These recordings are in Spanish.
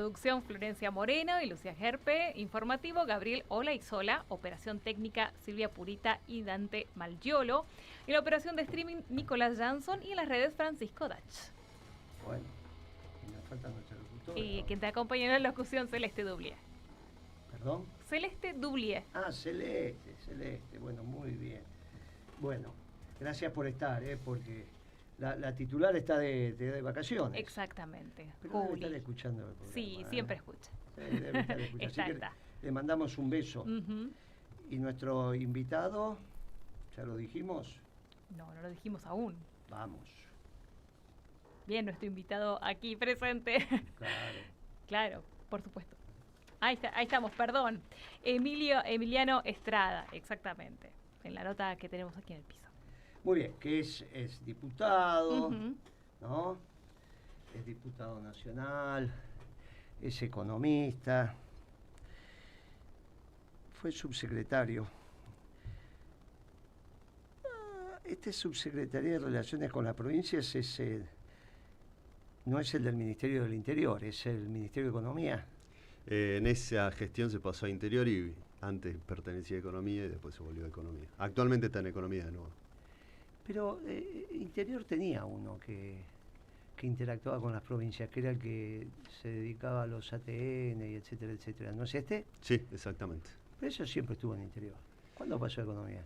Producción Florencia Moreno y Lucía Gerpe. Informativo Gabriel Olaizola. Operación técnica Silvia Purita y Dante Malgiolo. Y la operación de streaming Nicolás Jansson. Y en las redes Francisco Dach. Bueno, y nos falta nuestra locutora. Y quien te acompaña en la locución, Celeste Dublier. ¿Perdón? Celeste Dublier. Ah, Celeste. Bueno, muy bien. Bueno, gracias por estar, porque la titular está de vacaciones. Exactamente. Pero debe estar escuchando el programa. Sí, siempre escucha. Sí, debe estar escuchando. Así que le mandamos un beso. Y nuestro invitado, ¿ya lo dijimos? No lo dijimos aún. Vamos. Bien, nuestro invitado aquí presente. Claro, por supuesto. Ahí estamos, perdón. Emiliano Estrada, exactamente. En la nota que tenemos aquí en el piso. Muy bien, que es diputado, ¿no? Es diputado nacional, es economista, fue subsecretario. Este subsecretario de Relaciones con las Provincias no es el del Ministerio del Interior, es el Ministerio de Economía. En esa gestión se pasó a Interior y antes pertenecía a Economía y después se volvió a Economía. Actualmente está en Economía de nuevo. Pero Interior tenía uno que interactuaba con las provincias, que era el que se dedicaba a los ATN y etcétera, etcétera. ¿No es este? Sí, exactamente. Pero eso siempre estuvo en Interior. ¿Cuándo pasó a Economía?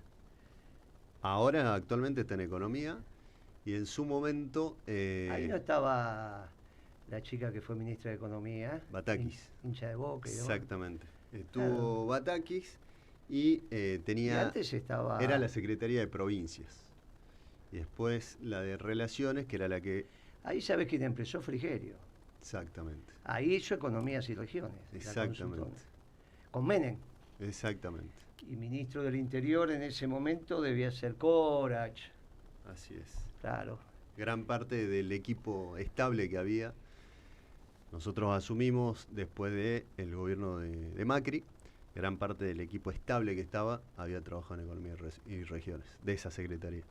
Ahora, actualmente está en Economía y en su momento... Ahí no estaba la chica que fue ministra de Economía. Batakis. Hincha de Boca. Exactamente. Estuvo Batakis y tenía... Y antes estaba... Era la Secretaría de Provincias. Y después la de Relaciones, que era la que... Ahí sabes quién empezó, Frigerio. Exactamente. Ahí hizo Economías y Regiones. Exactamente. Con Menem. Exactamente. Y ministro del Interior en ese momento debía ser Corach. Así es. Claro. Gran parte del equipo estable que había, nosotros asumimos después del gobierno de Macri. Gran parte del equipo estable que estaba había trabajado en Economía y Regiones, de esa secretaría.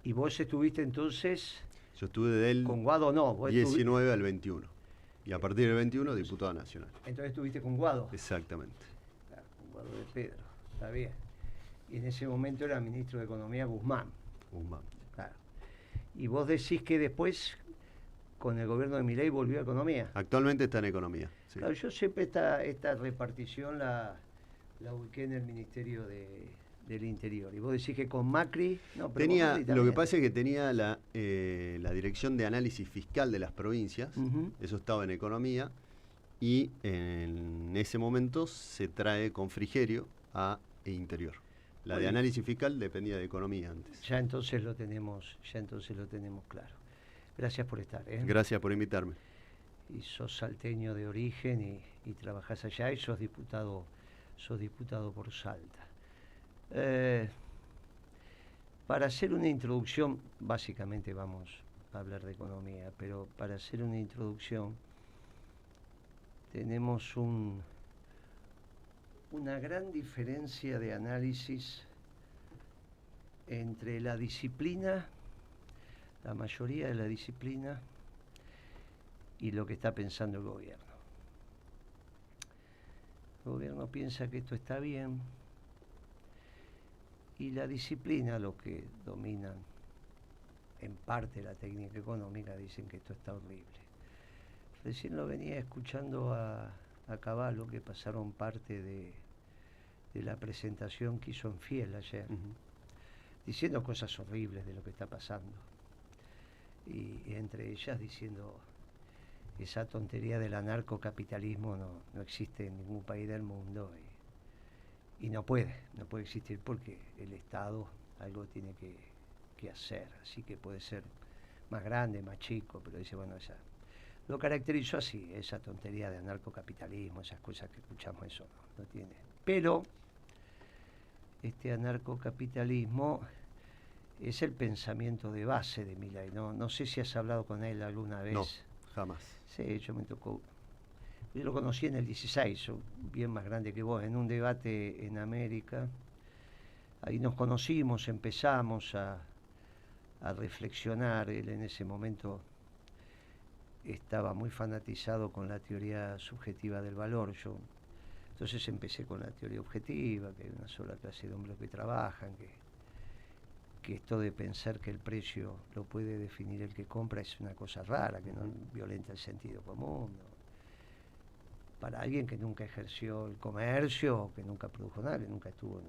¿Y vos estuviste entonces? Yo estuve del con Guado, no. Vos 19 al 21. Y a partir del 21, diputado nacional. Entonces estuviste con Guado. Exactamente. Claro, con Guado de Pedro. Está bien. Y en ese momento era ministro de Economía Guzmán. Claro. Y vos decís que después, con el gobierno de Milei, volvió a Economía. Actualmente está en Economía. Sí. Claro, yo siempre esta repartición la ubiqué en el Ministerio del Interior. Y vos decís que con Macri... No, pero lo que pasa es que tenía la Dirección de Análisis Fiscal de las Provincias, eso estaba en Economía, y en ese momento se trae con Frigerio a Interior. La de Análisis Fiscal dependía de Economía antes. Ya entonces lo tenemos claro. Gracias por estar. Gracias por invitarme. Y sos salteño de origen y trabajás allá y sos diputado por Salta. Para hacer una introducción, básicamente vamos a hablar de economía, pero para hacer una introducción tenemos una gran diferencia de análisis entre la disciplina, la mayoría de la disciplina, y lo que está pensando el gobierno. El gobierno piensa que esto está bien, y la disciplina, los que dominan en parte la técnica económica, dicen que esto está horrible. Recién lo venía escuchando a Cavallo, que pasaron parte de la presentación que hizo en Fiel ayer, diciendo cosas horribles de lo que está pasando. Y entre ellas diciendo, esa tontería del anarcocapitalismo no existe en ningún país del mundo. Y no puede existir porque el Estado algo tiene que hacer, así que puede ser más grande, más chico, pero dice, bueno, lo caracterizó así, esa tontería de anarcocapitalismo, esas cosas que escuchamos, eso no tiene. Pero este anarcocapitalismo es el pensamiento de base de Milei, ¿no? No sé si has hablado con él alguna vez. No, jamás. Sí, yo me tocó. Yo lo conocí en el 16, soy bien más grande que vos, en un debate en América. Ahí nos conocimos, empezamos a reflexionar. Él en ese momento estaba muy fanatizado con la teoría subjetiva del valor. Entonces empecé con la teoría objetiva, que hay una sola clase de hombres que trabajan, que esto de pensar que el precio lo puede definir el que compra es una cosa rara, que no violenta el sentido común, ¿no? Para alguien que nunca ejerció el comercio, que nunca produjo nada, que nunca estuvo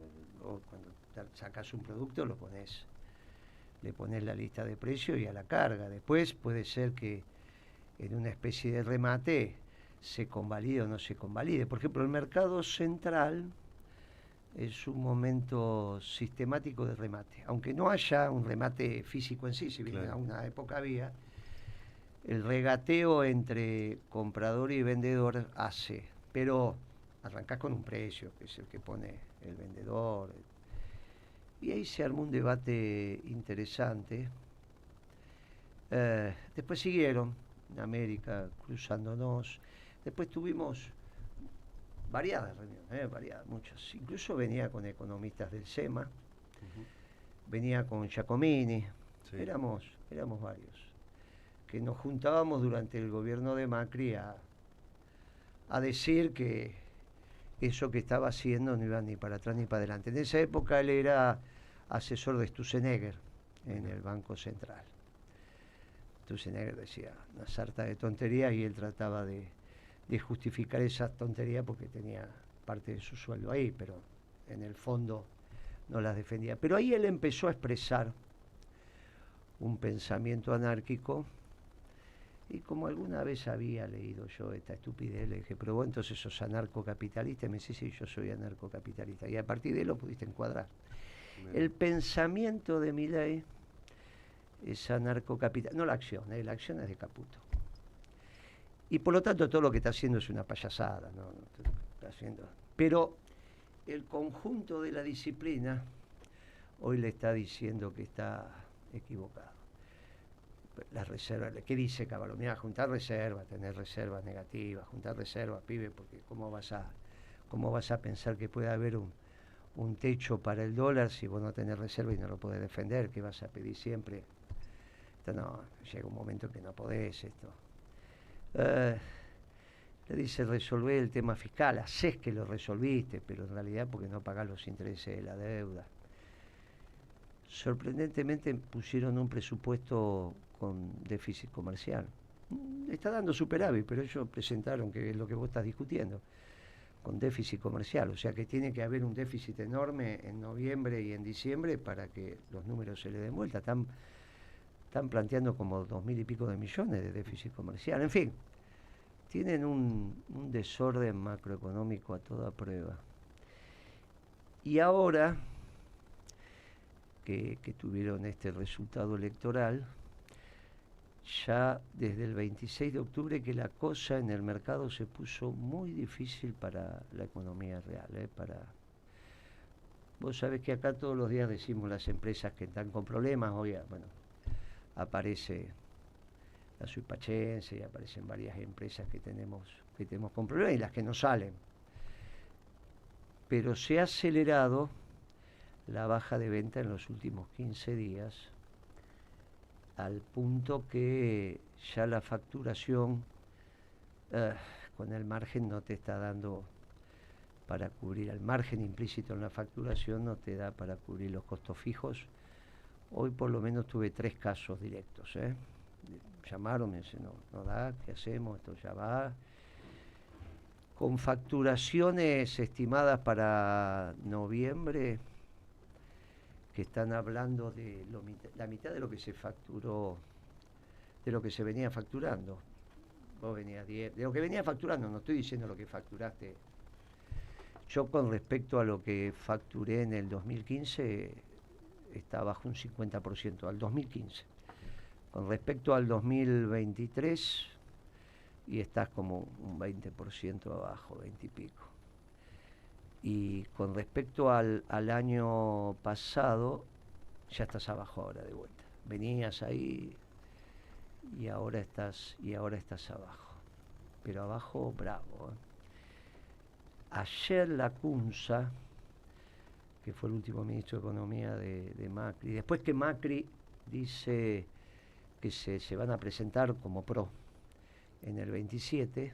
cuando sacas un producto le pones la lista de precios y a la carga. Después puede ser que en una especie de remate se convalide o no se convalide. Por ejemplo, el mercado central es un momento sistemático de remate. Aunque no haya un remate físico en sí, si bien en una época había, el regateo entre comprador y vendedor hace, pero arrancás con un precio, que es el que pone el vendedor. Y ahí se armó un debate interesante. Después siguieron en América cruzándonos. Después tuvimos variadas reuniones, variadas, muchas. Incluso venía con economistas del SEMA, venía con Giacomini, sí. éramos varios, que nos juntábamos durante el gobierno de Macri a decir que eso que estaba haciendo no iba ni para atrás ni para adelante. En esa época él era asesor de Sturzenegger en el Banco Central. Sturzenegger decía una sarta de tonterías y él trataba de justificar esas tonterías porque tenía parte de su sueldo ahí, pero en el fondo no las defendía. Pero ahí él empezó a expresar un pensamiento anárquico, y como alguna vez había leído yo esta estupidez, le dije, pero vos entonces sos anarcocapitalista, y me dice, sí, yo soy anarcocapitalista, y a partir de él lo pudiste encuadrar. Bien. El pensamiento de Milei es anarcocapitalista, no la acción es de Caputo. Y por lo tanto todo lo que está haciendo es una payasada, ¿no? Está haciendo. Pero el conjunto de la disciplina hoy le está diciendo que está equivocado. Las reservas, ¿qué dice Cavallo? Mira, juntar reservas, tener reservas negativas, juntar reservas, pibe, porque ¿cómo vas a pensar que puede haber un techo para el dólar si vos no tenés reserva y no lo podés defender? ¿Qué vas a pedir siempre? Esto no, llega un momento en que no podés esto. Le dice, resolvé el tema fiscal, hacés que lo resolviste, pero en realidad porque no pagás los intereses de la deuda. Sorprendentemente pusieron un presupuesto con déficit comercial. Está dando superávit, pero ellos presentaron que es lo que vos estás discutiendo, con déficit comercial. O sea que tiene que haber un déficit enorme en noviembre y en diciembre para que los números se le den vuelta. Están planteando como 2.000 y pico de millones de déficit comercial. En fin, tienen un desorden macroeconómico a toda prueba. Y ahora que tuvieron este resultado electoral, ya desde el 26 de octubre que la cosa en el mercado se puso muy difícil para la economía real. Vos sabés que acá todos los días decimos las empresas que están con problemas. Hoy, bueno, aparece la Suipachense y aparecen varias empresas que tenemos con problemas y las que no salen. Pero se ha acelerado la baja de venta en los últimos 15 días, al punto que ya la facturación con el margen no te está dando para cubrir, el margen implícito en la facturación no te da para cubrir los costos fijos. Hoy por lo menos tuve 3 casos directos. Llamaron, me dicen, no da, ¿qué hacemos? Esto ya va. Con facturaciones estimadas para noviembre, que están hablando de la mitad de lo que se facturó, de lo que se venía facturando. Vos venías 10, de lo que venía facturando, no estoy diciendo lo que facturaste. Yo con respecto a lo que facturé en el 2015, está bajo un 50% al 2015. Con respecto al 2023, y estás como un 20% abajo, 20 y pico. Y con respecto al año pasado, ya estás abajo ahora de vuelta. Venías ahí y ahora estás abajo. Pero abajo bravo. Ayer la Cunza, que fue el último ministro de Economía de Macri, después que Macri dice que se van a presentar como PRO en el 27,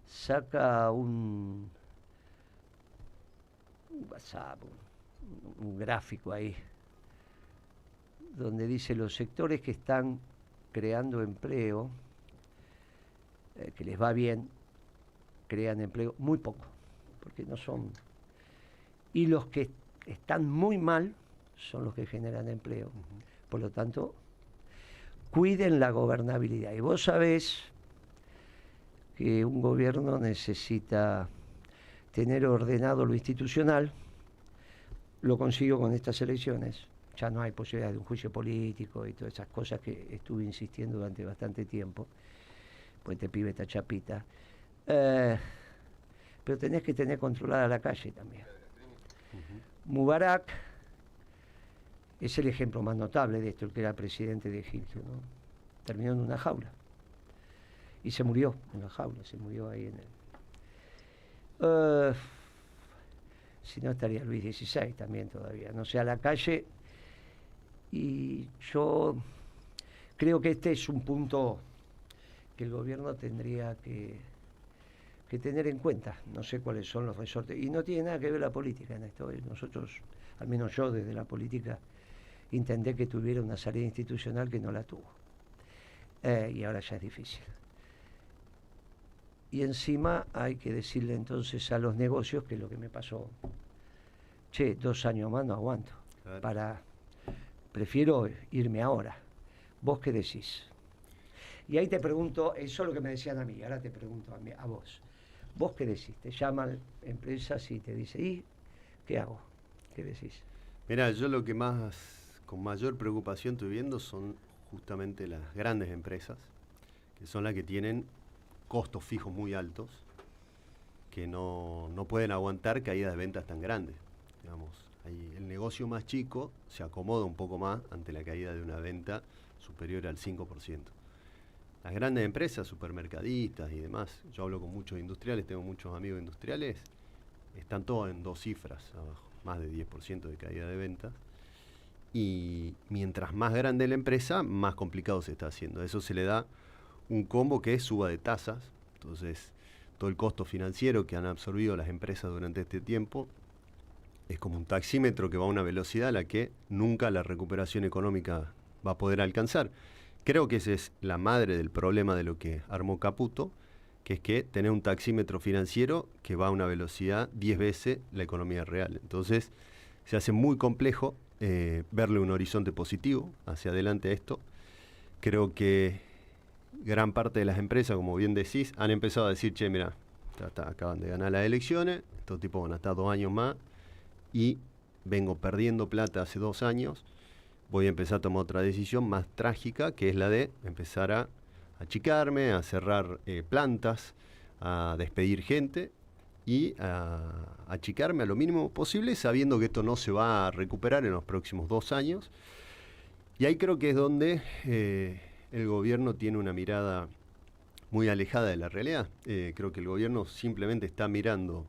saca un WhatsApp, un gráfico ahí, donde dice los sectores que están creando empleo, que les va bien, crean empleo muy poco, porque no son... Y los que están muy mal son los que generan empleo. Por lo tanto, cuiden la gobernabilidad. Y vos sabés que un gobierno necesita tener ordenado lo institucional. Lo consigo con estas elecciones. Ya no hay posibilidad de un juicio político y todas esas cosas que estuve insistiendo durante bastante tiempo. Pues este pibe está chapita. Pero tenés que tener controlada la calle también. Mubarak es el ejemplo más notable de esto, el que era presidente de Egipto, ¿no? Terminó en una jaula. Y se murió en la jaula, se murió ahí en el... si no estaría Luis XVI también todavía. No sé, a la calle. Y yo creo que este es un punto que el gobierno tendría que tener en cuenta. No sé cuáles son los resortes. Y no tiene nada que ver la política en esto. Nosotros, al menos yo desde la política, intenté que tuviera una salida institucional que no la tuvo. Y ahora ya es difícil. Y encima hay que decirle entonces a los negocios que es lo que me pasó. Che, 2 años más no aguanto. Prefiero irme ahora. ¿Vos qué decís? Y ahí te pregunto, eso es lo que me decían a mí, ahora te pregunto a vos. ¿Vos qué decís? Te llaman empresas y te dicen, ¿y qué hago? ¿Qué decís? Mirá, yo lo que con mayor preocupación estoy viendo son justamente las grandes empresas, que son las que tienen costos fijos muy altos, que no pueden aguantar caídas de ventas tan grandes. Digamos, el negocio más chico se acomoda un poco más ante la caída de una venta superior al 5%. Las grandes empresas, supermercadistas y demás, yo hablo con muchos industriales, tengo muchos amigos industriales, están todos en 2 cifras abajo, más de 10% de caída de ventas. Y mientras más grande la empresa, más complicado se está haciendo. Eso se le da un combo que es suba de tasas. Entonces, todo el costo financiero que han absorbido las empresas durante este tiempo es como un taxímetro que va a una velocidad a la que nunca la recuperación económica va a poder alcanzar. Creo que esa es la madre del problema de lo que armó Caputo, que es que tener un taxímetro financiero que va a una velocidad 10 veces la economía real. Entonces, se hace muy complejo verle un horizonte positivo hacia adelante a esto. Creo que gran parte de las empresas, como bien decís, han empezado a decir, che, mira, acaban de ganar las elecciones, estos tipos van a estar 2 años más y vengo perdiendo plata hace 2 años, voy a empezar a tomar otra decisión más trágica, que es la de empezar a achicarme, a cerrar plantas, a despedir gente y a achicarme a lo mínimo posible, sabiendo que esto no se va a recuperar en los próximos 2 años. Y ahí creo que es donde el gobierno tiene una mirada muy alejada de la realidad. Creo que el gobierno simplemente está mirando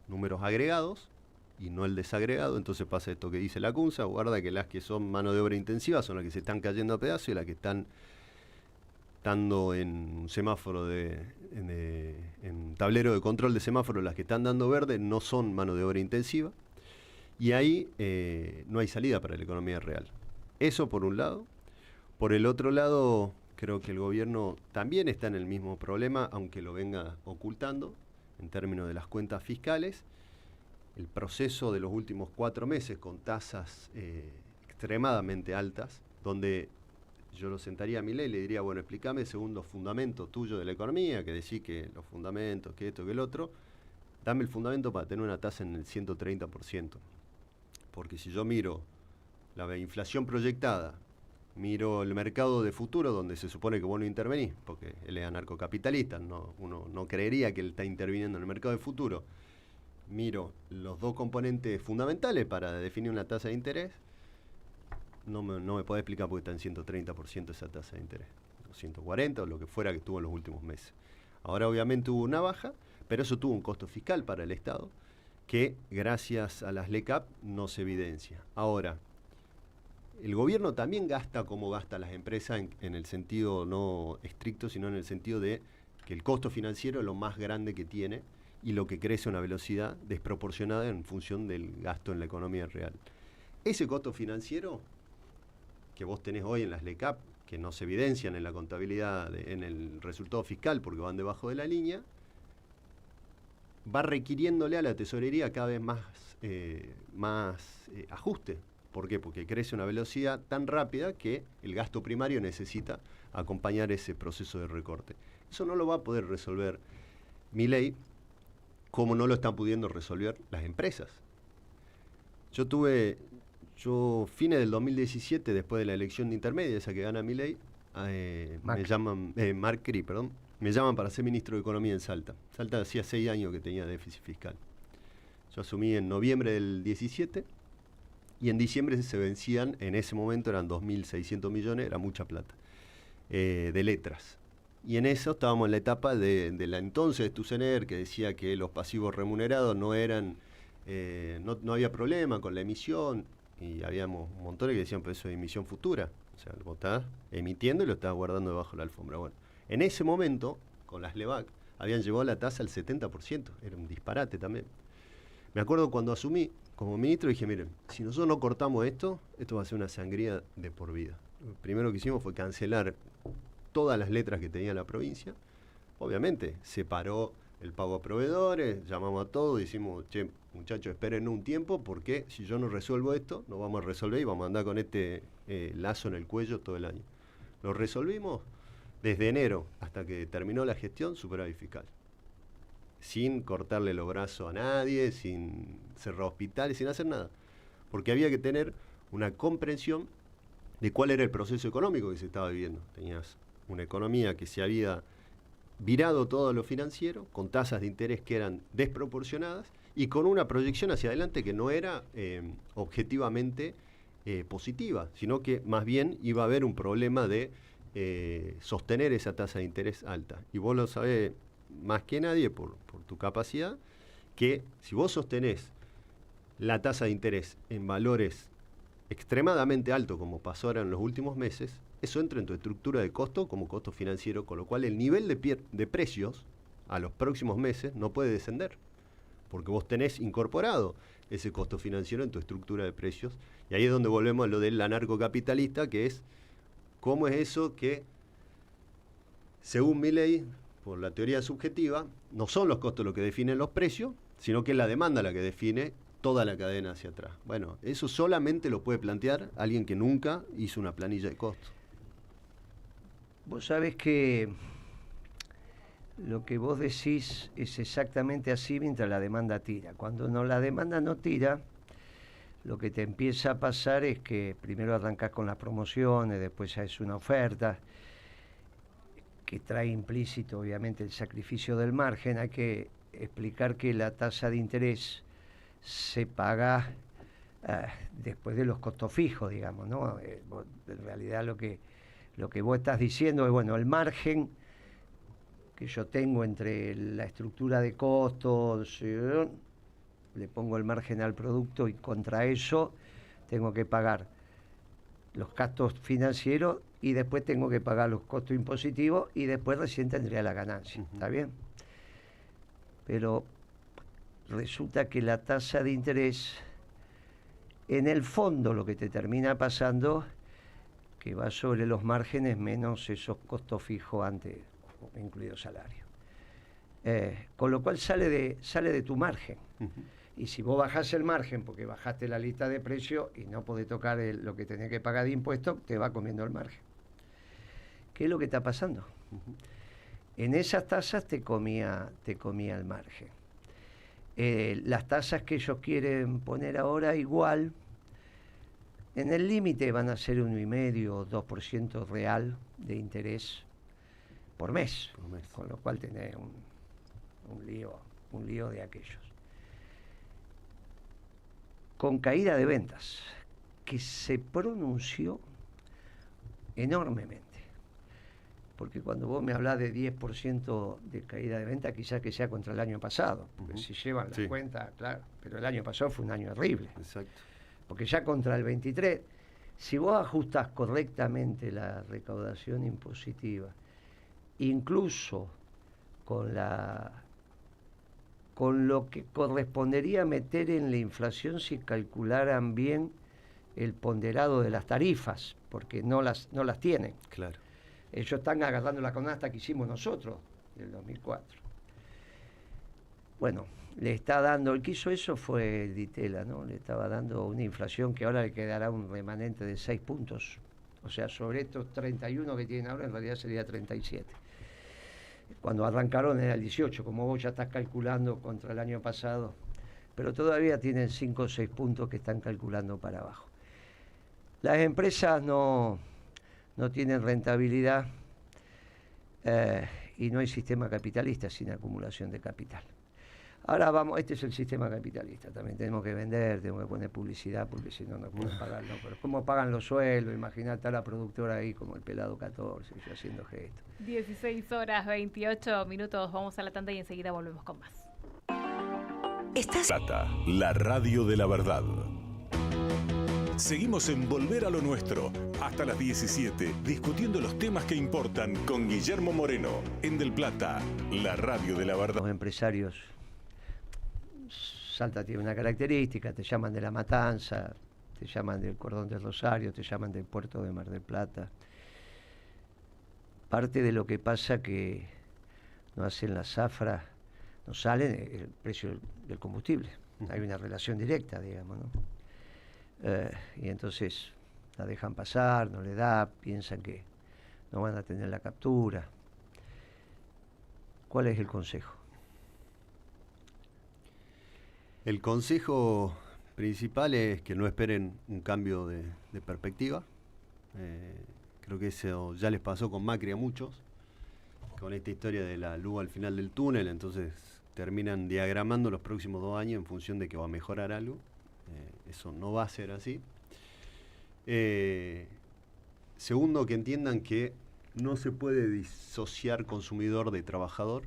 números agregados y no el desagregado. Entonces pasa esto que dice la CUNSA, guarda que las que son mano de obra intensiva son las que se están cayendo a pedazos y las que están estando en un semáforo en tablero de control de semáforo, las que están dando verde no son mano de obra intensiva. Y ahí no hay salida para la economía real. Eso por un lado. Por el otro lado, creo que el gobierno también está en el mismo problema, aunque lo venga ocultando, en términos de las cuentas fiscales. El proceso de los últimos 4 meses con tasas extremadamente altas, donde yo lo sentaría a Milei y le diría, bueno, explícame según los fundamentos tuyos de la economía, que decís que los fundamentos, que esto, que el otro, dame el fundamento para tener una tasa en el 130%. Porque si yo miro la inflación proyectada, miro el mercado de futuro, donde se supone que vos no intervenís, porque él es anarcocapitalista, uno no creería que él está interviniendo en el mercado de futuro. Miro los 2 componentes fundamentales para definir una tasa de interés, no me puede explicar por qué está en 130% esa tasa de interés, o 140 o lo que fuera que estuvo en los últimos meses. Ahora obviamente hubo una baja, pero eso tuvo un costo fiscal para el Estado, que gracias a las LECAP no se evidencia. Ahora, el gobierno también gasta como gasta las empresas en el sentido no estricto, sino en el sentido de que el costo financiero es lo más grande que tiene y lo que crece a una velocidad desproporcionada en función del gasto en la economía real. Ese costo financiero que vos tenés hoy en las LECAP, que no se evidencian en la contabilidad, en el resultado fiscal porque van debajo de la línea, va requiriéndole a la tesorería cada vez más ajuste. ¿Por qué? Porque crece a una velocidad tan rápida que el gasto primario necesita acompañar ese proceso de recorte. Eso no lo va a poder resolver Milei, como no lo están pudiendo resolver las empresas. Fines del 2017, después de la elección de intermedia, esa que gana Milei, Macri, me llaman para ser ministro de Economía en Salta. Salta hacía 6 años que tenía déficit fiscal. Yo asumí en noviembre del 17 y en diciembre se vencían, en ese momento eran 2.600 millones, era mucha plata, de letras. Y en eso estábamos en la etapa de la entonces de Sturzenegger, que decía que los pasivos remunerados no eran, no había problema con la emisión, y habíamos un montón que decían, pues eso es emisión futura. O sea, lo estás emitiendo y lo estás guardando debajo de la alfombra. Bueno, en ese momento, con las LEVAC, habían llevado la tasa al 70%. Era un disparate también. Me acuerdo cuando asumí como ministro, dije, miren, si nosotros no cortamos esto va a ser una sangría de por vida. Lo primero que hicimos fue cancelar todas las letras que tenía la provincia. Obviamente, se paró el pago a proveedores, llamamos a todos, decimos, che, muchachos, esperen un tiempo, porque si yo no resuelvo esto, no vamos a resolver y vamos a andar con este lazo en el cuello todo el año. Lo resolvimos desde enero hasta que terminó la gestión, superávit fiscal. Sin cortarle los brazos a nadie, sin cerrar hospitales, sin hacer nada. Porque había que tener una comprensión de cuál era el proceso económico que se estaba viviendo. Tenías una economía que se había virado todo lo financiero, con tasas de interés que eran desproporcionadas y con una proyección hacia adelante que no era objetivamente positiva, sino que más bien iba a haber un problema de sostener esa tasa de interés alta. Y vos lo sabés más que nadie por tu capacidad, que si vos sostenés la tasa de interés en valores extremadamente altos, como pasó ahora en los últimos meses, eso entra en tu estructura de costo como costo financiero, con lo cual el nivel de precios a los próximos meses no puede descender, porque vos tenés incorporado ese costo financiero en tu estructura de precios, y ahí es donde volvemos a lo del anarcocapitalista, que es cómo es eso que, según Milei, por la teoría subjetiva, no son los costos los que definen los precios, sino que es la demanda la que define toda la cadena hacia atrás. Bueno, eso solamente lo puede plantear alguien que nunca hizo una planilla de costos. Vos sabés que lo que vos decís es exactamente así mientras la demanda tira. Cuando la demanda no tira, lo que te empieza a pasar es que primero arrancás con las promociones, después ya es una oferta, que trae implícito obviamente el sacrificio del margen. Hay que explicar que la tasa de interés se paga después de los costos fijos, digamos, ¿no? En realidad lo que vos estás diciendo es, bueno, el margen que yo tengo entre la estructura de costos, le pongo el margen al producto y contra eso tengo que pagar los gastos financieros y después tengo que pagar los costos impositivos y después recién tendría la ganancia. ¿Está bien? Pero resulta que la tasa de interés, en el fondo lo que te termina pasando, que va sobre los márgenes menos esos costos fijos antes, incluido salario. Con lo cual sale de tu margen. Y si vos bajás el margen porque bajaste la lista de precios y no podés tocar lo que tenés que pagar de impuestos, te va comiendo el margen. ¿Qué es lo que está pasando? En esas tasas te comía el margen. Las tasas que ellos quieren poner ahora igual, en el límite van a ser 1,5 o 2% real de interés por mes, con lo cual tenés un lío de aquellos. Con caída de ventas, que se pronunció enormemente. Porque cuando vos me hablás de 10% de caída de venta, quizás que sea contra el año pasado, porque si llevan las cuentas, claro, pero el año pasado fue un año horrible. Exacto. Porque ya contra el 23, Si vos ajustás correctamente la recaudación impositiva, incluso con lo que correspondería meter en la inflación si calcularan bien el ponderado de las tarifas, porque no las tienen. Claro. Ellos están agarrando la canasta que hicimos nosotros del 2004. Bueno, le está dando, el que hizo eso fue el Ditela, ¿no? Le estaba dando una inflación que ahora le quedará un remanente de 6 puntos. O sea, sobre estos 31 que tienen ahora, en realidad sería 37. Cuando arrancaron era el 18, como vos ya estás calculando contra el año pasado. Pero todavía tienen 5 o 6 puntos que están calculando para abajo. Las empresas no tienen rentabilidad y no hay sistema capitalista sin acumulación de capital. Ahora vamos, este es el sistema capitalista, también tenemos que vender, tenemos que poner publicidad porque si no, no pueden pagar, ¿no? Pero ¿cómo pagan los sueldos? Imagínate a la productora ahí como el pelado 14, yo haciendo gestos. 16 horas 28 minutos, vamos a la tanda y enseguida volvemos con más. Plata, la radio de la verdad. Seguimos en Volver a lo Nuestro, hasta las 17, discutiendo los temas que importan con Guillermo Moreno, en Del Plata, la radio de la verdad. Los empresarios, Salta tiene una característica, te llaman de La Matanza, te llaman del Cordón del Rosario, te llaman del puerto de Mar del Plata. Parte de lo que pasa que no hacen la zafra, no salen el precio del combustible. Hay una relación directa, digamos, ¿no? Y entonces la dejan pasar, no le da, piensan que no van a tener la captura. ¿Cuál es el consejo? El consejo principal es que no esperen un cambio de perspectiva. Creo que eso ya les pasó con Macri a muchos, con esta historia de la luz al final del túnel, entonces terminan diagramando los próximos 2 años en función de que va a mejorar algo. Eso no va a ser así. Segundo, que entiendan que no se puede disociar consumidor de trabajador,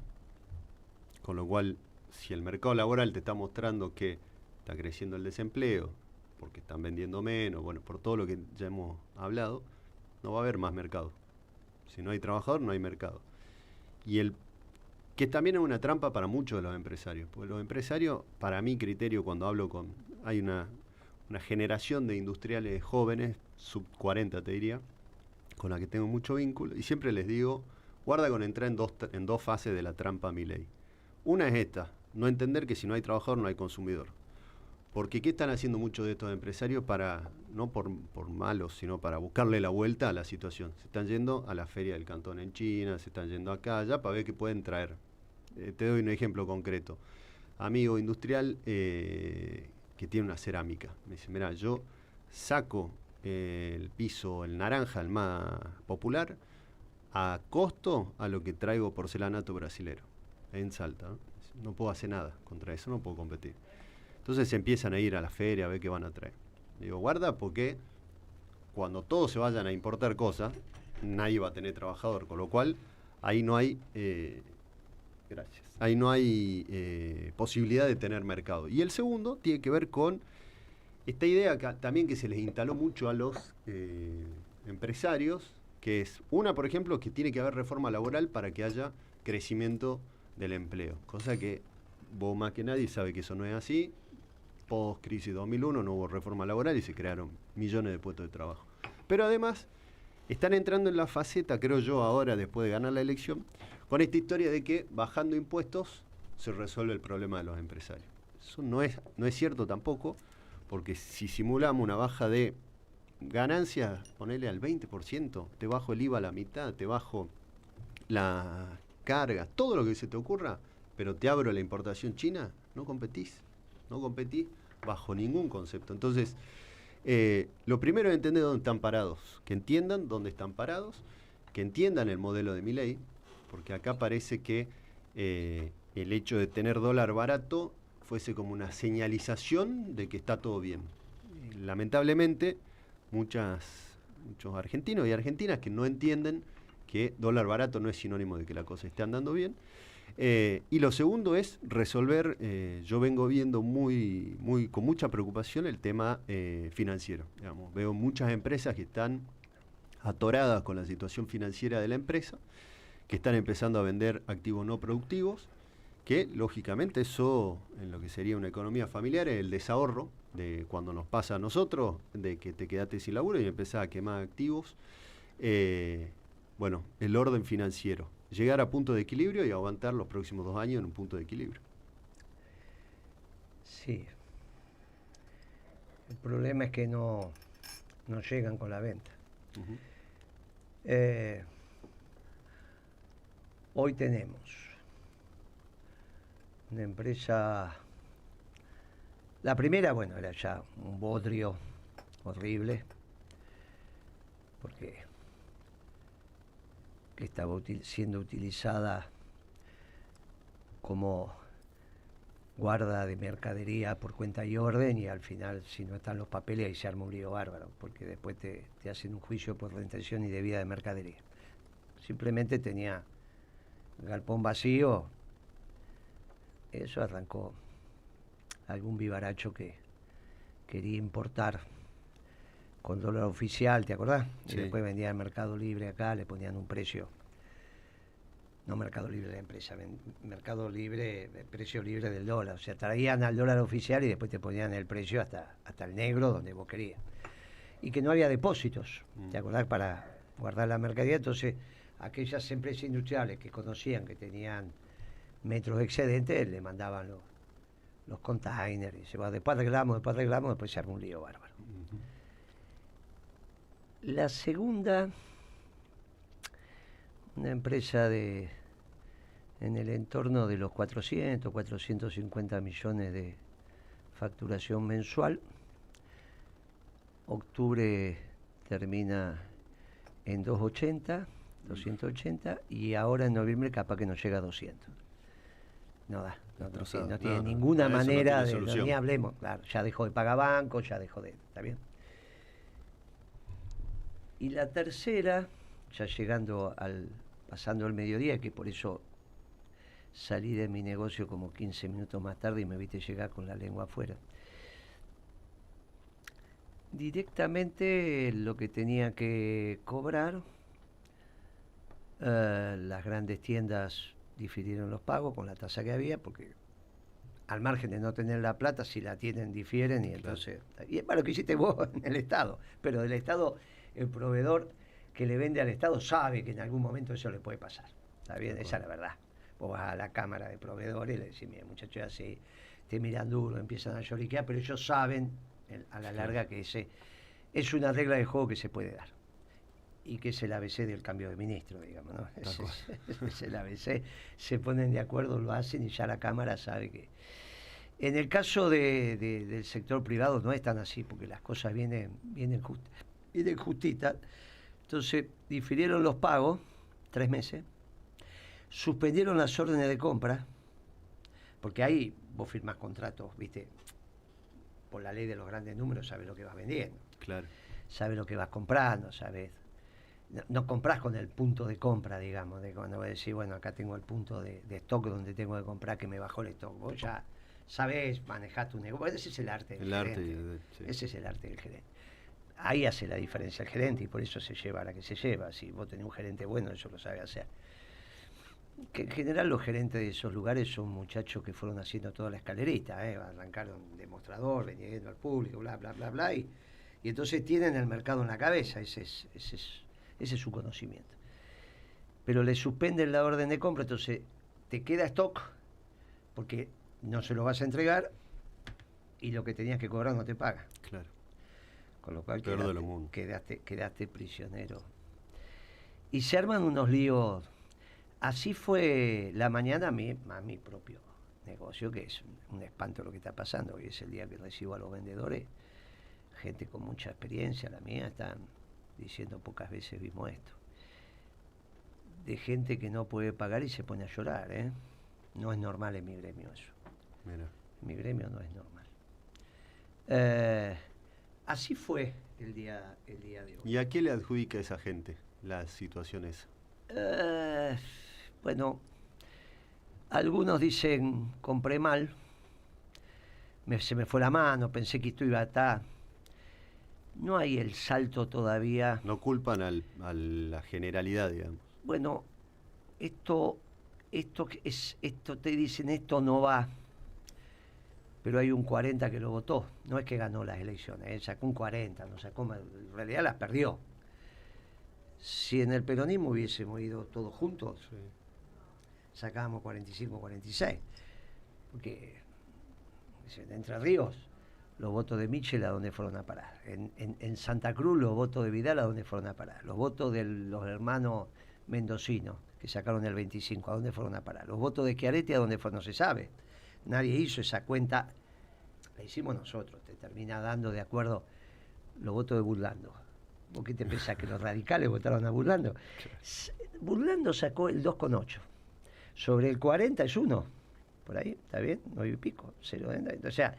con lo cual, si el mercado laboral te está mostrando que está creciendo el desempleo, porque están vendiendo menos, bueno, por todo lo que ya hemos hablado, no va a haber más mercado. Si no hay trabajador, no hay mercado. Y que también es una trampa para muchos de los empresarios, porque los empresarios, para mi criterio, cuando hablo hay una generación de industriales jóvenes, sub 40 te diría, con la que tengo mucho vínculo, y siempre les digo, guarda con entrar en dos fases de la trampa Milei. Una es esta, no entender que si no hay trabajador no hay consumidor. Porque ¿qué están haciendo muchos de estos empresarios para, no por malos, sino para buscarle la vuelta a la situación? Se están yendo a la feria del Cantón en China, se están yendo acá, allá, para ver qué pueden traer. Te doy un ejemplo concreto. Amigo industrial que tiene una cerámica. Me dice, mirá, yo saco el piso, el naranja, el más popular, a costo a lo que traigo porcelanato brasilero, en Salta, ¿no? No puedo hacer nada contra eso, no puedo competir. Entonces empiezan a ir a la feria a ver qué van a traer. Digo, guarda, porque cuando todos se vayan a importar cosas, nadie va a tener trabajador, con lo cual ahí no hay ahí no hay posibilidad de tener mercado. Y el segundo tiene que ver con esta idea también que se les instaló mucho a los empresarios, que es una, por ejemplo, que tiene que haber reforma laboral para que haya crecimiento del empleo, cosa que vos más que nadie sabe que eso no es así. Post-crisis 2001 no hubo reforma laboral y se crearon millones de puestos de trabajo. Pero además están entrando en la faceta, creo yo, ahora después de ganar la elección, con esta historia de que bajando impuestos se resuelve el problema de los empresarios. Eso no es cierto tampoco, porque si simulamos una baja de ganancias, ponele al 20%, te bajo el IVA a la mitad, te bajo la carga, todo lo que se te ocurra, pero te abro la importación china, no competís bajo ningún concepto. Entonces, lo primero es entender dónde están parados, que entiendan dónde están parados, que entiendan el modelo de Milei, porque acá parece que el hecho de tener dólar barato fuese como una señalización de que está todo bien. Lamentablemente, muchos argentinos y argentinas que no entienden que dólar barato no es sinónimo de que la cosa esté andando bien. Y lo segundo es resolver, yo vengo viendo con mucha preocupación el tema financiero. Digamos. Veo muchas empresas que están atoradas con la situación financiera de la empresa, que están empezando a vender activos no productivos, que lógicamente eso, en lo que sería una economía familiar, es el desahorro de cuando nos pasa a nosotros, de que te quedaste sin laburo y empezás a quemar activos. Bueno, el orden financiero. Llegar a punto de equilibrio y aguantar los próximos 2 años en un punto de equilibrio. Sí. El problema es que no llegan con la venta. Uh-huh. Hoy tenemos una empresa, la primera, bueno, era ya un bodrio horrible, porque estaba siendo utilizada como guarda de mercadería por cuenta y orden, y al final, si no están los papeles, ahí se arma un lío bárbaro, porque después te hacen un juicio por retención indebida de mercadería. Simplemente tenía galpón vacío. Eso arrancó algún vivaracho que quería importar con dólar oficial, ¿te acordás? Sí. Y después vendía en Mercado Libre acá, le ponían un precio, no Mercado Libre de la empresa, Mercado Libre, precio libre del dólar. O sea, traían al dólar oficial y después te ponían el precio hasta el negro donde vos querías. Y que no había depósitos, ¿te acordás? Para guardar la mercadería. Entonces, aquellas empresas industriales que conocían que tenían metros excedentes, le mandaban los containers, y se va, después arreglamos, después se arma un lío bárbaro. Uh-huh. La segunda, una empresa en el entorno de los 450 millones de facturación mensual. Octubre termina en 280, y ahora en noviembre capaz que nos llega a 200. No da, no tiene ninguna manera de, ni hablemos, claro, ya dejó de pagar banco, ya dejó de, ¿está bien? Y la tercera, ya pasando el mediodía, que por eso salí de mi negocio como 15 minutos más tarde y me viste llegar con la lengua afuera. Directamente lo que tenía que cobrar, las grandes tiendas difirieron los pagos con la tasa que había, porque al margen de no tener la plata, si la tienen, difieren, y entonces, y es para lo que hiciste vos en el Estado, pero del Estado, el proveedor que le vende al Estado sabe que en algún momento eso le puede pasar, ¿está bien? Esa es la verdad. Vos vas a la cámara de proveedores y le decís, mira, muchachos, así te miran duro, empiezan a lloriquear, pero ellos saben a la larga que ese es una regla de juego que se puede dar, y que es el ABC del cambio de ministro, digamos, ¿no? Es el ABC, se ponen de acuerdo, lo hacen, y ya la Cámara sabe que... En el caso del sector privado no es tan así, porque las cosas vienen justitas. Entonces, difirieron los pagos 3 meses, suspendieron las órdenes de compra, porque ahí vos firmás contratos, ¿viste? Por la ley de los grandes números, sabes lo que vas vendiendo. Claro. Sabes lo que vas comprando, sabes. No comprás con el punto de compra, digamos, de cuando vas a decir, bueno, acá tengo el punto de stock donde tengo que comprar, que me bajó el stock. Vos ya sabés manejar tu negocio. Ese es el arte del gerente. Sí. Ese es el arte del gerente. Ahí hace la diferencia el gerente, y por eso se lleva a la que se lleva. Si vos tenés un gerente bueno, eso lo sabe hacer. Que en general los gerentes de esos lugares son muchachos que fueron haciendo toda la escalerita, arrancaron demostrador, vendiendo al público, bla, bla, bla, bla, y entonces tienen el mercado en la cabeza, ese es su conocimiento. Pero le suspenden la orden de compra, entonces te queda stock, porque no se lo vas a entregar, y lo que tenías que cobrar no te paga. Claro. Con lo cual quedaste prisionero. Y se arman unos líos. Así fue la mañana a mi propio negocio, que es un espanto lo que está pasando. Hoy es el día que recibo a los vendedores, gente con mucha experiencia, la mía, están diciendo pocas veces vimos esto. De gente que no puede pagar y se pone a llorar, ¿eh? No es normal en mi gremio eso. Mira. En mi gremio no es normal. Así fue el día de hoy. ¿Y a qué le adjudica esa gente las situaciones? Bueno, Algunos dicen, compré mal, se me fue la mano, pensé que esto iba a estar. No hay el salto todavía. No culpan a la generalidad, digamos. Bueno, esto te dicen, esto no va, pero hay un 40 que lo votó. No es que ganó las elecciones, sacó un 40, no sacó más, en realidad las perdió. Si en el peronismo hubiésemos ido todos juntos, sí, sacábamos 45, 46. Porque en Entre Ríos, los votos de Michel, ¿a dónde fueron a parar? En Santa Cruz, los votos de Vidal, ¿a dónde fueron a parar? Los votos de los hermanos mendocinos, que sacaron el 25, ¿a dónde fueron a parar? Los votos de Schiaretti, ¿a dónde fueron? No se sabe. Nadie hizo esa cuenta. La hicimos nosotros. Te termina dando de acuerdo los votos de Burlando. ¿Vos qué te pensás? ¿Que los radicales votaron a Burlando? Burlando sacó el 2,8. Sobre el 40 es 1. Por ahí, ¿está bien? 9 y pico. 0,90. O sea,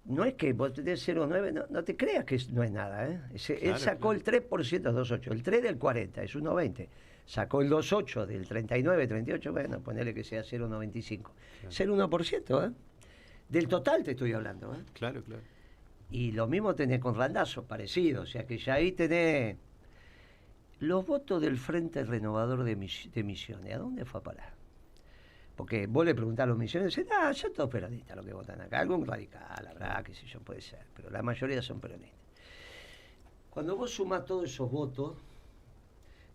no es que vos tenés 0,9, no te creas que no es nada, ¿eh? Él sacó el 3%, 2,8. El 3 del 40 es 1,20. Sacó el 2,8 del 39, 38, bueno, ponele que sea 0,95. Claro. 0,1%, ¿eh? Del total te estoy hablando, ¿eh? Claro, claro. Y lo mismo tenés con Randazzo, parecido. O sea que ya ahí tenés los votos del Frente Renovador de Misiones. ¿A dónde fue a parar? Porque vos le preguntás a los misioneros y dicen, son todos peronistas los que votan acá. Algún radical, habrá, qué sé yo, puede ser. Pero la mayoría son peronistas. Cuando vos sumás todos esos votos,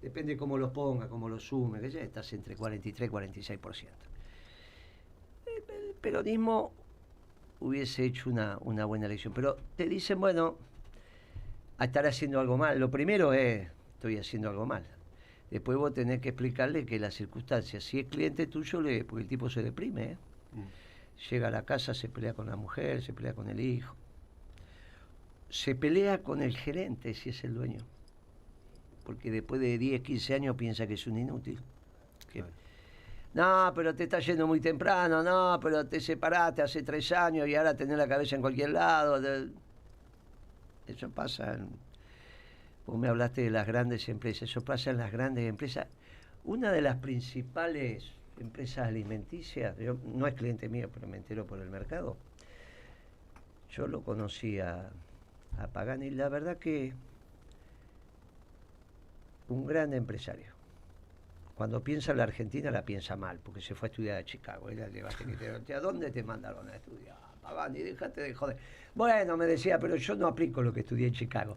depende cómo los ponga, cómo los sume, que ya estás entre 43 y 46%. El peronismo hubiese hecho una buena elección. Pero te dicen, bueno, a estar haciendo algo mal. Lo primero es, estoy haciendo algo mal. Después vos tenés que explicarle que las circunstancias, si es cliente tuyo, porque el tipo se deprime, ¿eh? Llega a la casa, se pelea con la mujer, se pelea con el hijo. Se pelea con el gerente, si es el dueño. Porque después de 10, 15 años piensa que es un inútil. Claro. No, pero te está yendo muy temprano, no, pero te separaste hace 3 años y ahora tenés la cabeza en cualquier lado. Eso pasa. Vos me hablaste de las grandes empresas, eso pasa en las grandes empresas. Una de las principales empresas alimenticias, no es cliente mío, pero me entero por el mercado. Yo lo conocí a Pagani y la verdad que un gran empresario. Cuando piensa en la Argentina la piensa mal, porque se fue a estudiar a Chicago. Era el debate que te, ¿a dónde te mandaron a estudiar? Pagani, déjate de joder. Bueno, me decía, pero yo no aplico lo que estudié en Chicago.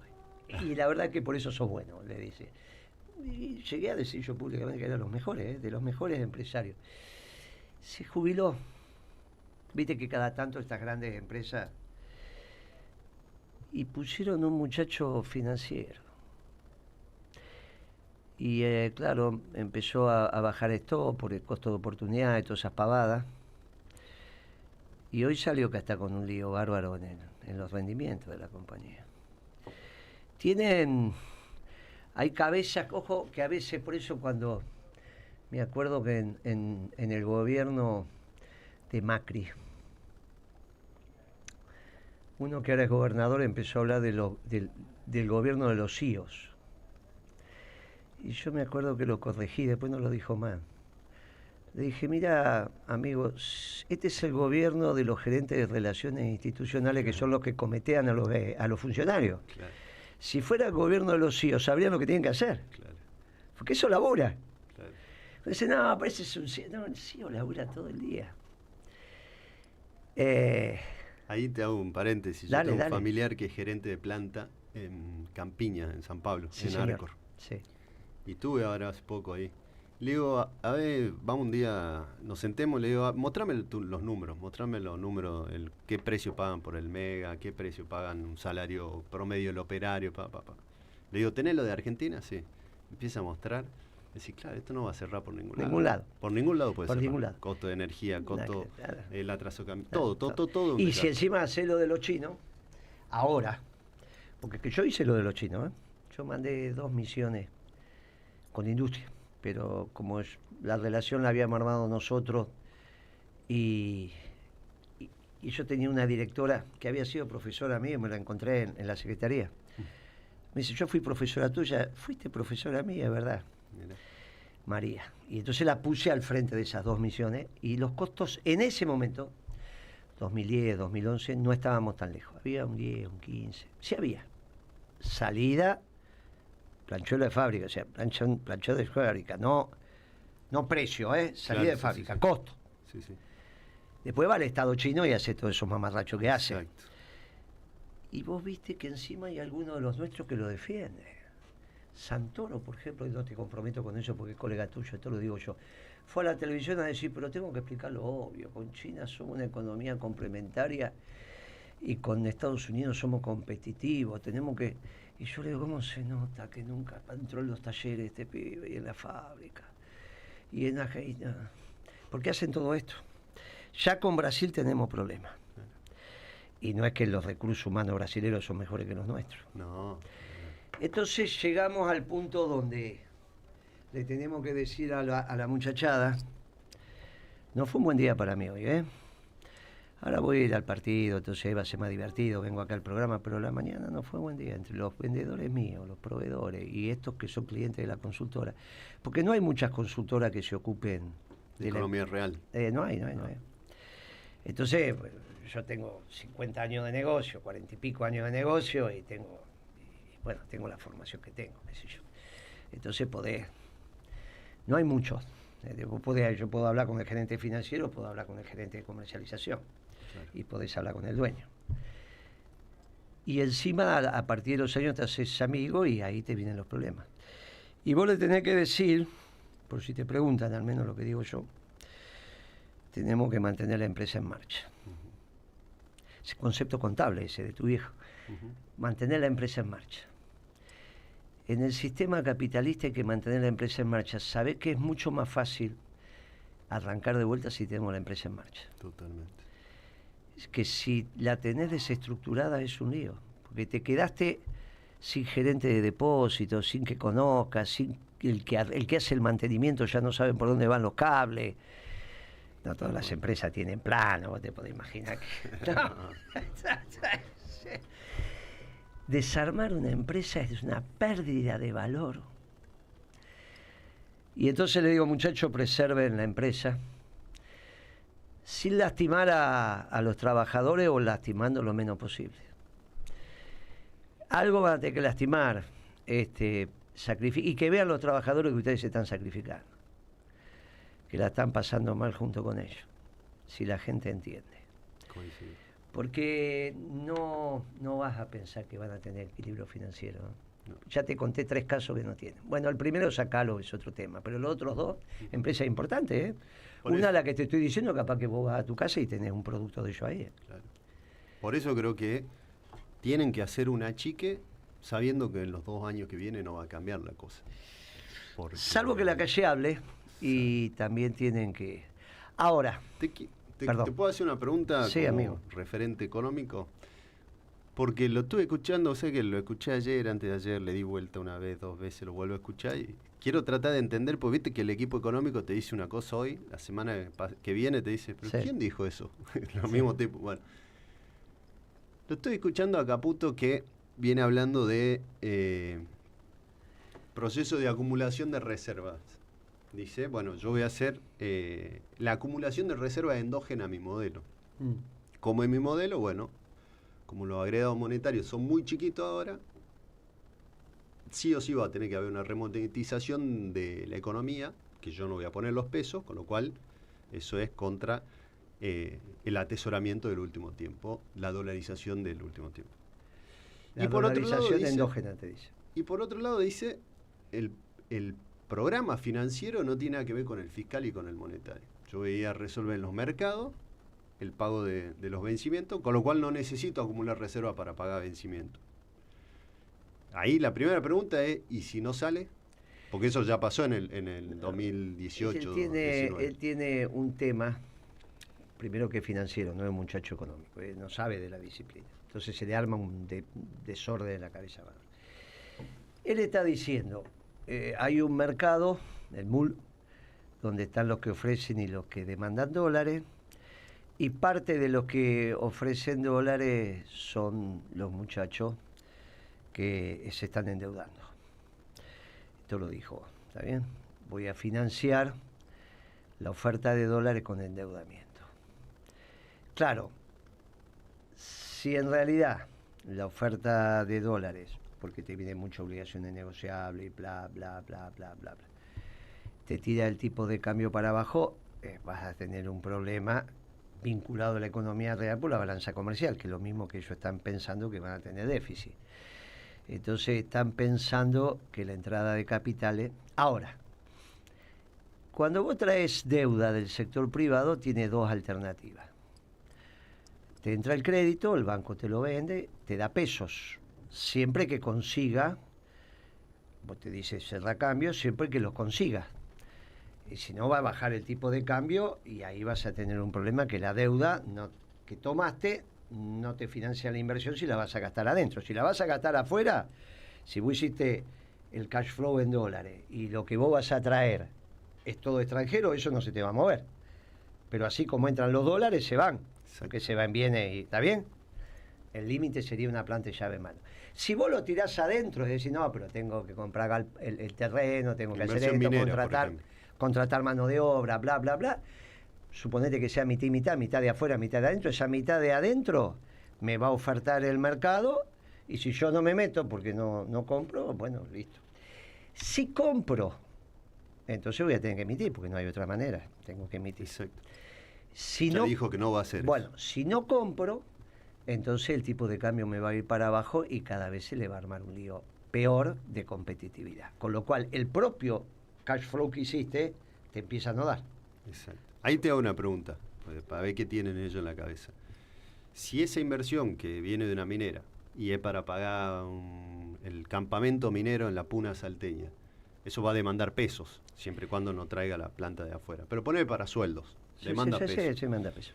Y la verdad que por eso sos bueno, le dice. Y llegué a decir yo públicamente que era de los mejores empresarios. Se jubiló. Viste que cada tanto estas grandes empresas... Y pusieron un muchacho financiero. Y claro, empezó a bajar esto por el costo de oportunidad y todas esas pavadas. Y hoy salió que está con un lío bárbaro en los rendimientos de la compañía. Hay cabezas, ojo, que a veces, por eso cuando me acuerdo que en el gobierno de Macri, uno que ahora es gobernador empezó a hablar del gobierno de los CIOs. Y yo me acuerdo que lo corregí, después no lo dijo más. Le dije, mira, amigos, este es el gobierno de los gerentes de relaciones institucionales, que son los que cometean a los funcionarios. Claro. Si fuera el gobierno de los CIO, sabrían lo que tienen que hacer. Claro. Porque eso labura. Claro. Dice, no, pero ese es un CIO. No, el CIO labura todo el día. Ahí te hago un paréntesis. Yo tengo un familiar que es gerente de planta en Campiña, en San Pablo, sí, en Arcor. Sí. Y estuve ahora hace poco ahí. Le digo, a ver, vamos un día, nos sentemos, le digo, mostrame los números, qué precio pagan por el mega, qué precio pagan un salario promedio del operario, Le digo, ¿tenés lo de Argentina? Sí. Empieza a mostrar. Decir, claro, esto no va a cerrar por ningún lado. Por ningún lado puede cerrar. Ningún lado. Costo de energía, costo, el atraso cambiario, todo. Y si encima hace lo de los chinos, ahora, porque que yo hice lo de los chinos, yo mandé 2 misiones con industria. Pero como la relación la habíamos armado nosotros y yo tenía una directora que había sido profesora mía, me la encontré en la secretaría. Me dice, yo fui profesora tuya. Fuiste profesora mía, ¿verdad? Mira. María. Y entonces la puse al frente de esas dos misiones y los costos en ese momento, 2010, 2011, no estábamos tan lejos. Había un 10, un 15. Sí había. Salida, planchuelo de fábrica, o sea, planchuelo de fábrica, no precio, salida Claro, de fábrica, costo. Sí, sí. Después va el Estado chino y hace todos esos mamarrachos que hace. Exacto. Y vos viste que encima hay algunos de los nuestros que lo defienden. Santoro, por ejemplo, y no te comprometo con eso porque es colega tuyo, esto lo digo yo, fue a la televisión a decir, pero tengo que explicar lo obvio, con China somos una economía complementaria y con Estados Unidos somos competitivos, tenemos que... Y yo le digo, ¿cómo se nota que nunca entró en los talleres este pibe y en la fábrica? Y en Argentina. ¿Por qué hacen todo esto? Ya con Brasil tenemos problemas. Y no es que los recursos humanos brasileños son mejores que los nuestros. No. Entonces llegamos al punto donde le tenemos que decir a la muchachada, no fue un buen día para mí hoy, Ahora voy a ir al partido, entonces va a ser más divertido, vengo acá al programa, pero la mañana no fue un buen día, entre los vendedores míos, los proveedores y estos que son clientes de la consultora. Porque no hay muchas consultoras que se ocupen de economía real. No hay. Entonces, pues, yo tengo 50 años de negocio, 40 y pico años de negocio y tengo la formación que tengo, qué sé yo. Entonces no hay muchos. Yo puedo hablar con el gerente financiero, puedo hablar con el gerente de comercialización. Claro. Y podés hablar con el dueño. Y encima, a partir de los años te haces amigo y ahí te vienen los problemas. Y vos le tenés que decir, por si te preguntan, al menos lo que digo yo, tenemos que mantener la empresa en marcha. Ese concepto contable ese de tu viejo. Mantener la empresa en marcha. En el sistema capitalista hay que mantener la empresa en marcha. ¿Sabés que es mucho más fácil arrancar de vuelta si tenemos la empresa en marcha? Totalmente. Es que si la tenés desestructurada es un lío. Porque te quedaste sin gerente de depósito, sin que conozcas, sin el que hace el mantenimiento ya no sabe por dónde van los cables. No todas las empresas tienen plano, vos te podés imaginar que... No. Desarmar una empresa es una pérdida de valor. Y entonces le digo, muchachos, preserven la empresa sin lastimar a los trabajadores o lastimando lo menos posible. Algo van a tener que lastimar, y que vean los trabajadores que ustedes se están sacrificando, que la están pasando mal junto con ellos, si la gente entiende. Coincido. Porque no vas a pensar que van a tener equilibrio financiero. No. Ya te conté 3 casos que no tienen. Bueno, el primero sacalo, es otro tema, pero los otros 2, empresas importantes, Una, la que te estoy diciendo, capaz que vos vas a tu casa y tenés un producto de ellos ahí. Claro. Por eso creo que tienen que hacer un achique sabiendo que en los 2 años que vienen no va a cambiar la cosa. Porque... Salvo que la calle hable y también tienen que... Ahora... ¿Te puedo hacer una pregunta sí, como amigo. Referente económico? Porque lo estuve escuchando, sé que lo escuché ayer, antes de ayer, le di vuelta una vez, 2 veces, lo vuelvo a escuchar y quiero tratar de entender, porque viste que el equipo económico te dice una cosa hoy, la semana que viene te dice, ¿pero quién dijo eso? Lo mismo tipo, bueno. Lo estoy escuchando a Caputo que viene hablando de proceso de acumulación de reservas. Dice, bueno, yo voy a hacer la acumulación de reservas endógena a mi modelo. Como en mi modelo, bueno, como los agregados monetarios son muy chiquitos ahora, sí o sí va a tener que haber una remonetización de la economía, que yo no voy a poner los pesos, con lo cual eso es contra el atesoramiento del último tiempo, la dolarización del último tiempo. La dolarización endógena, te dice. Y por otro lado dice, el programa financiero no tiene nada que ver con el fiscal y con el monetario. Yo voy a resolver en los mercados el pago de los vencimientos, con lo cual no necesito acumular reserva para pagar vencimientos. Ahí la primera pregunta es, ¿y si no sale? Porque eso ya pasó en el 2018. Él tiene un tema, primero que es financiero, no es un muchacho económico, no sabe de la disciplina. Entonces se le arma un desorden en la cabeza. Él está diciendo... hay un mercado, el MUL, donde están los que ofrecen y los que demandan dólares, y parte de los que ofrecen dólares son los muchachos que se están endeudando. Esto lo dijo, ¿está bien? voy a financiar la oferta de dólares con endeudamiento. Claro, si en realidad la oferta de dólares, porque te viene mucha obligación negociable y bla, bla, bla, bla, bla, bla, te tira el tipo de cambio para abajo, vas a tener un problema vinculado a la economía real por la balanza comercial, que es lo mismo que ellos están pensando que van a tener déficit. Entonces están pensando que la entrada de capitales... Ahora, cuando vos traes deuda del sector privado, tiene dos alternativas. Te entra el crédito, el banco te lo vende, te da pesos, siempre que consiga, vos te dices cerra cambio, siempre que los consigas. Y si no, va a bajar el tipo de cambio y ahí vas a tener un problema que la deuda que tomaste no te financia la inversión si la vas a gastar adentro. Si la vas a gastar afuera, si vos hiciste el cash flow en dólares y lo que vos vas a traer es todo extranjero, eso no se te va a mover. Pero así como entran los dólares, se van. Que se van bien y ¿está bien? El límite sería una planta de llave en mano. Si vos lo tirás adentro, es decir, no, pero tengo que comprar el terreno, tengo que hacer esto, minera, contratar mano de obra, bla, bla, bla. Suponete que sea mitad y mitad de afuera, mitad de adentro. Esa mitad de adentro me va a ofertar el mercado y si yo no me meto porque no compro, bueno, listo. Si compro, entonces voy a tener que emitir porque no hay otra manera. Tengo que emitir. Exacto. Si ya no, dijo que no va a hacer bueno, eso. Si no compro, entonces el tipo de cambio me va a ir para abajo y cada vez se le va a armar un lío peor de competitividad. Con lo cual, el propio cash flow que hiciste te empieza a no dar. Exacto. Ahí te hago una pregunta, para ver qué tienen ellos en la cabeza. Si esa inversión que viene de una minera y es para pagar el campamento minero en la Puna salteña, eso va a demandar pesos, siempre y cuando no traiga la planta de afuera. Pero poner para sueldos, demanda pesos. Sí, manda pesos.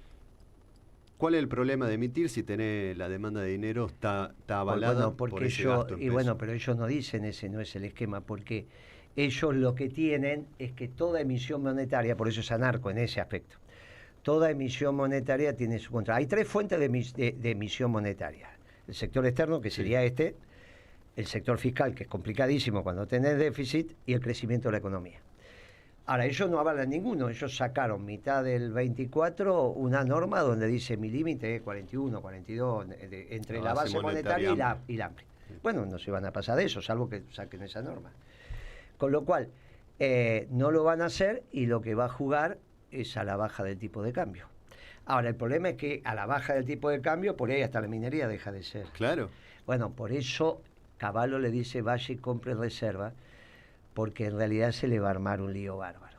¿Cuál es el problema de emitir si tenés la demanda de dinero está avalada por ese gasto en pesos? Bueno, pero ellos no dicen ese no es el esquema, porque ellos lo que tienen es que toda emisión monetaria, por eso es anarco en ese aspecto, toda emisión monetaria tiene su contra. Hay tres fuentes de emisión monetaria. El sector externo, que sería el sector fiscal, que es complicadísimo cuando tenés déficit, y el crecimiento de la economía. Ahora, ellos no avalan ninguno. Ellos sacaron mitad del 24 una norma donde dice mi límite es 41, 42, entre la base monetaria y la amplia. Bueno, no se van a pasar de eso, salvo que saquen esa norma. Con lo cual, no lo van a hacer y lo que va a jugar es a la baja del tipo de cambio. Ahora, el problema es que a la baja del tipo de cambio, por ahí hasta la minería deja de ser. Claro. Bueno, por eso Cavallo le dice vaya y compre reserva, porque en realidad se le va a armar un lío bárbaro.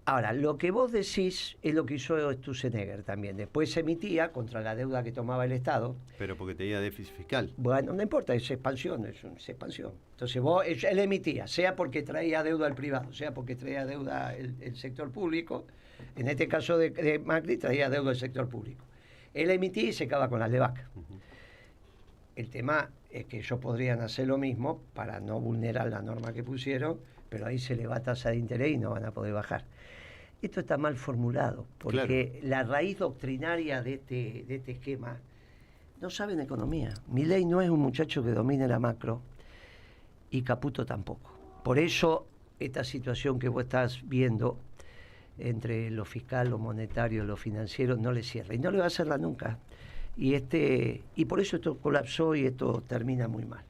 Ahora, lo que vos decís es lo que hizo Sturzenegger también. Después se emitía contra la deuda que tomaba el Estado. Pero porque tenía déficit fiscal. Bueno, no importa, es expansión, es expansión. Entonces él emitía, sea porque traía deuda al privado, sea porque traía deuda el sector público. En este caso de Macri traía deuda del sector público. Él emitía y se acaba con las LEVAC. El tema es que ellos podrían hacer lo mismo para no vulnerar la norma que pusieron, pero ahí se le va tasa de interés y no van a poder bajar. Esto está mal formulado, porque la raíz doctrinaria de este esquema no saben economía. Milei no es un muchacho que domine la macro y Caputo tampoco. Por eso esta situación que vos estás viendo entre lo fiscal, lo monetario, lo financiero, no le cierra. Y no le va a cerrar nunca. Y por eso esto colapsó y esto termina muy mal.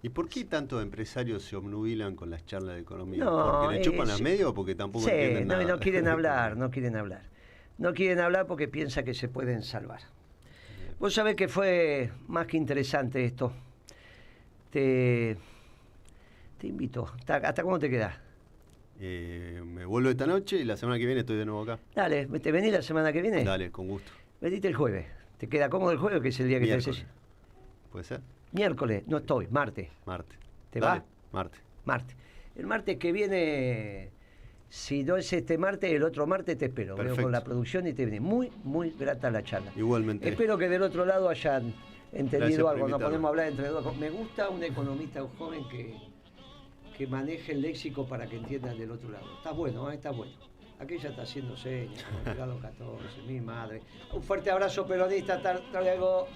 ¿Y por qué tantos empresarios se obnubilan con las charlas de economía? No, ¿porque le chupan las medias o porque tampoco entienden nada? No quieren hablar, no quieren hablar. No quieren hablar porque piensan que se pueden salvar. Vos sabés que fue más que interesante esto. Te invito. ¿Hasta cuándo te quedás? Me vuelvo esta noche y la semana que viene estoy de nuevo acá. Dale, ¿te venís la semana que viene? Dale, con gusto. Venite el jueves. ¿Te queda cómodo el jueves, que es el día que te decís? ¿Puede ser? Miércoles, no estoy, martes. Martes. ¿Te Dale, va? Martes. Martes. El martes que viene, si no es este martes, el otro martes te espero. Veo con la producción y te viene. Muy, muy grata la charla. Igualmente. Espero que del otro lado hayan entendido algo. Nos podemos hablar entre dos. Me gusta un economista, un joven que maneje el léxico para que entiendan del otro lado. Está bueno, está bueno. Aquella está haciendo señas, como el 14, mi madre. Un fuerte abrazo peronista, hasta luego.